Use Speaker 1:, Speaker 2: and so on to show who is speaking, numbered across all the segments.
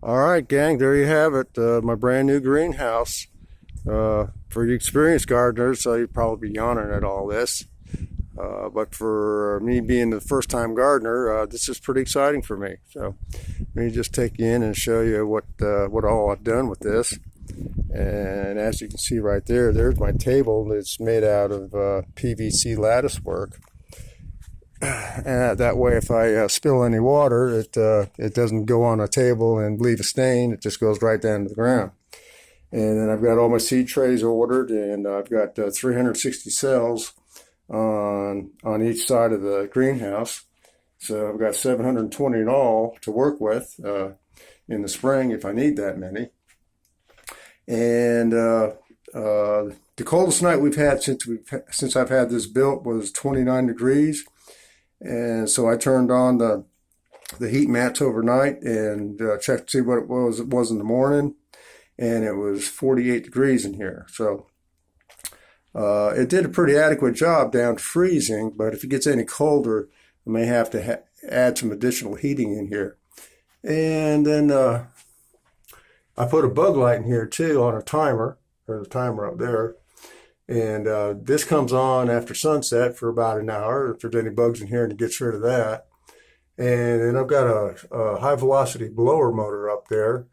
Speaker 1: All right, gang, there you have it. My brand new greenhouse. For the experienced gardeners, you'd probably be yawning at all this. But for me being the first time gardener, this is pretty exciting for me. So let me just take you in and show you what all I've done with this. And as you can see right there, there's my table. It's made out of PVC lattice work. That way, if I spill any water, it doesn't go on a table and leave a stain. It just goes right down to the ground. And then I've got all my seed trays ordered, and I've got 360 cells on each side of the greenhouse. So I've got 720 in all to work with in the spring if I need that many. And the coldest night we've had since I've had this built was 29 degrees. And so I turned on the heat mats overnight and checked to see what it was in the morning, and it was 48 degrees in here. So it did a pretty adequate job down to freezing, but if it gets any colder, I may have to add some additional heating in here. And then I put a bug light in here too on a timer. There's a timer up there. And this comes on after sunset for about an hour. If there's any bugs in here, and it gets rid of that. And then I've got a high velocity blower motor up there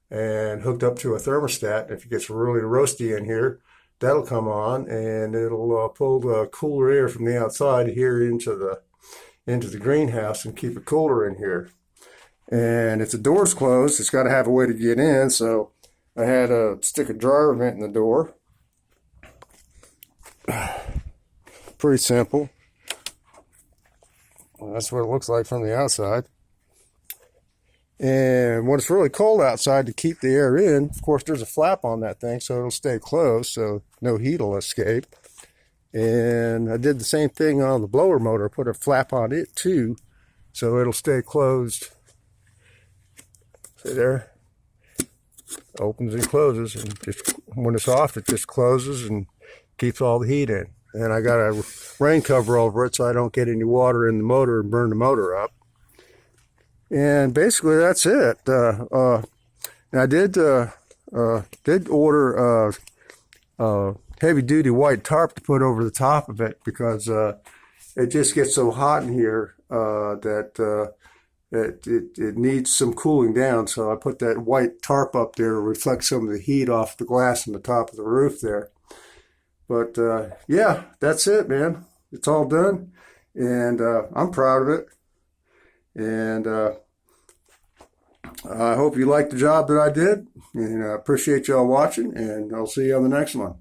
Speaker 1: and hooked up to a thermostat. If it gets really roasty in here, that'll come on and it'll pull the cooler air from the outside here into the greenhouse and keep it cooler in here. And if the door's closed, it's got to have a way to get in. So I had to stick a dryer vent in the door. Pretty simple. Well, that's what it looks like from the outside. And when it's really cold outside, to keep the air in, of course there's a flap on that thing so it'll stay closed so no heat will escape. And I did the same thing on the blower motor, put a flap on it too so it'll stay closed. See there? Opens and closes, and just when it's off it just closes and keeps all the heat in. And I got a rain cover over it so I don't get any water in the motor and burn the motor up. And basically that's it. I did order a heavy duty white tarp to put over the top of it because it just gets so hot in here that it needs some cooling down. So I put that white tarp up there to reflect some of the heat off the glass on the top of the roof there. But yeah, that's it, man. It's all done, and I'm proud of it. And I hope you liked the job that I did, and I appreciate y'all watching, and I'll see you on the next one.